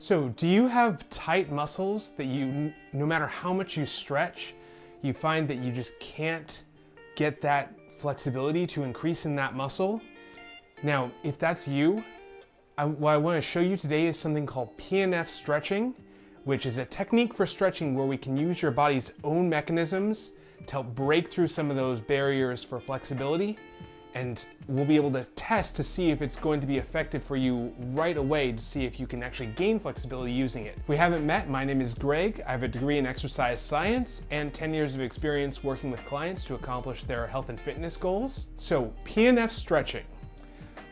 So do you have tight muscles that no matter how much you stretch, you find that you just can't get that flexibility to increase in that muscle? Now, if that's you, what I want to show you today is something called PNF stretching, which is a technique for stretching where we can use your body's own mechanisms to help break through some of those barriers for flexibility. And we'll be able to test to see if it's going to be effective for you right away to see if you can actually gain flexibility using it. If we haven't met, my name is Greg. I have a degree in exercise science and 10 years of experience working with clients to accomplish their health and fitness goals. So PNF stretching.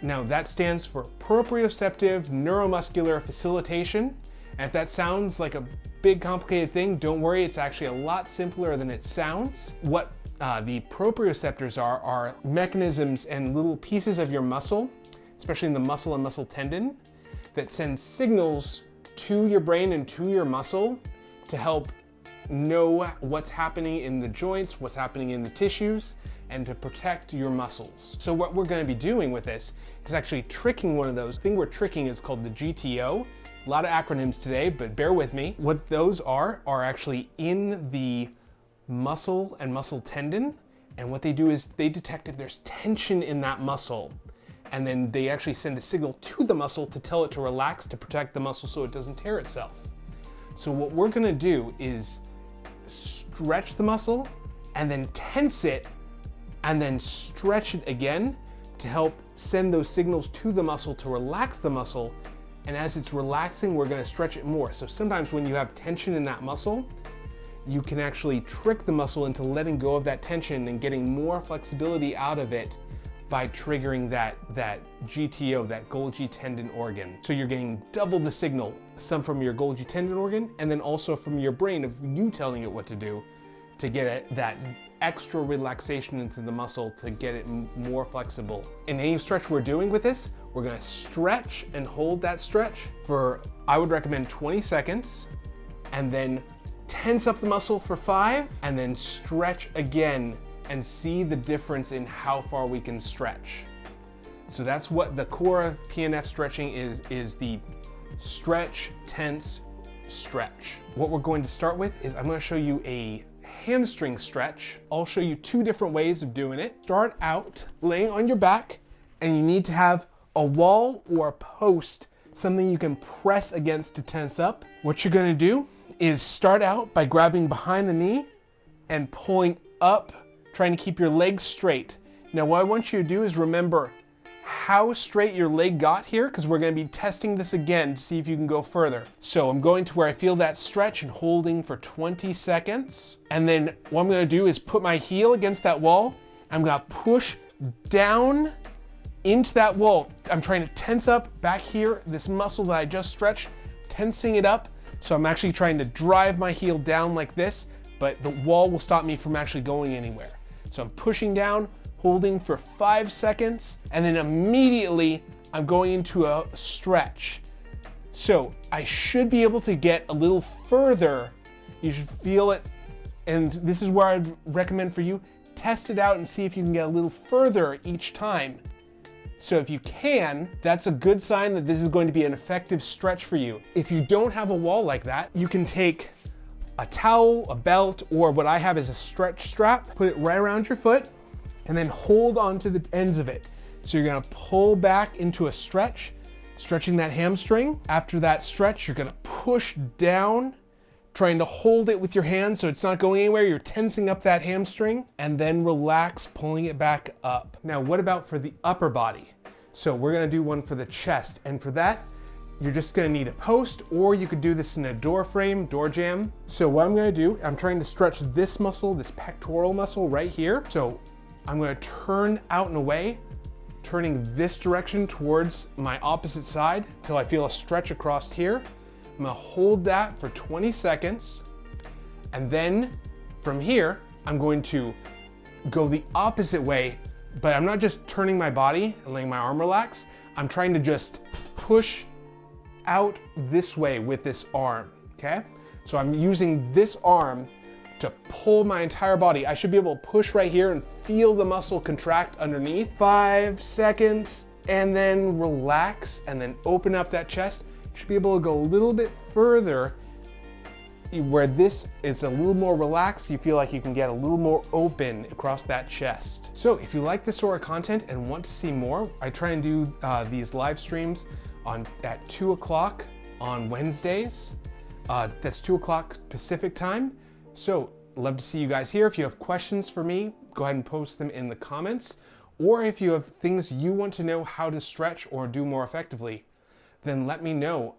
Now that stands for proprioceptive neuromuscular facilitation. And if that sounds like a big complicated thing, don't worry, it's actually a lot simpler than it sounds. What the proprioceptors are mechanisms and little pieces of your muscle, especially in the muscle and muscle tendon, that send signals to your brain and to your muscle to help know what's happening in the joints, what's happening in the tissues, and to protect your muscles. So what we're going to be doing with this is actually tricking one of those. The thing we're tricking is called the GTO. A lot of acronyms today, but bear with me. What those are actually in the muscle and muscle tendon, and what they do is they detect if there's tension in that muscle, and then they actually send a signal to the muscle to tell it to relax to protect the muscle so it doesn't tear itself. So what we're going to do is stretch the muscle and then tense it and then stretch it again to help send those signals to the muscle to relax the muscle. And as it's relaxing, we're going to stretch it more. So sometimes when you have tension in that muscle, you can actually trick the muscle into letting go of that tension and getting more flexibility out of it by triggering that GTO, that Golgi tendon organ. So you're getting double the signal, some from your Golgi tendon organ and then also from your brain of you telling it what to do to get that extra relaxation into the muscle to get it more flexible. In any stretch we're doing with this, we're gonna stretch and hold that stretch for, I would recommend 20 seconds, and then tense up the muscle for 5, and then stretch again and see the difference in how far we can stretch. So that's what the core of PNF stretching is the stretch, tense, stretch. What we're going to start with is I'm going to show you a hamstring stretch. I'll show you 2 different ways of doing it. Start out laying on your back, and you need to have a wall or a post, something you can press against to tense up. What you're going to do is start out by grabbing behind the knee and pulling up, trying to keep your legs straight. Now what I want you to do is remember how straight your leg got here, because we're going to be testing this again to see if you can go further. So I'm going to where I feel that stretch and holding for 20 seconds. And then what I'm going to do is put my heel against that wall. I'm going to push down into that wall. I'm trying to tense up back here, this muscle that I just stretched, tensing it up. So I'm actually trying to drive my heel down like this, but the wall will stop me from actually going anywhere. So I'm pushing down, holding for 5 seconds, and then immediately I'm going into a stretch. So I should be able to get a little further. You should feel it, and this is where I'd recommend for you, test it out and see if you can get a little further each time. So if you can, that's a good sign that this is going to be an effective stretch for you. If you don't have a wall like that, you can take a towel, a belt, or what I have is a stretch strap, put it right around your foot, and then hold onto the ends of it. So you're gonna pull back into a stretch, stretching that hamstring. After that stretch, you're gonna push down, trying to hold it with your hands so it's not going anywhere. You're tensing up that hamstring, and then relax, pulling it back up. Now, what about for the upper body? So we're gonna do one for the chest, and for that, you're just gonna need a post, or you could do this in a door frame, door jamb. So what I'm gonna do, I'm trying to stretch this muscle, this pectoral muscle right here. So I'm gonna turn out and away, turning this direction towards my opposite side till I feel a stretch across here. I'm gonna hold that for 20 seconds. And then from here, I'm going to go the opposite way, but I'm not just turning my body and letting my arm relax. I'm trying to just push out this way with this arm, okay? So I'm using this arm to pull my entire body. I should be able to push right here and feel the muscle contract underneath. 5 seconds, and then relax, and then open up that chest. should be able to go a little bit further where this is a little more relaxed. You feel like you can get a little more open across that chest. So if you like this sort of content and want to see more, I try and do these live streams at 2 o'clock on Wednesdays. That's 2 o'clock Pacific time. So love to see you guys here. If you have questions for me, go ahead and post them in the comments. Or if you have things you want to know how to stretch or do more effectively, then let me know.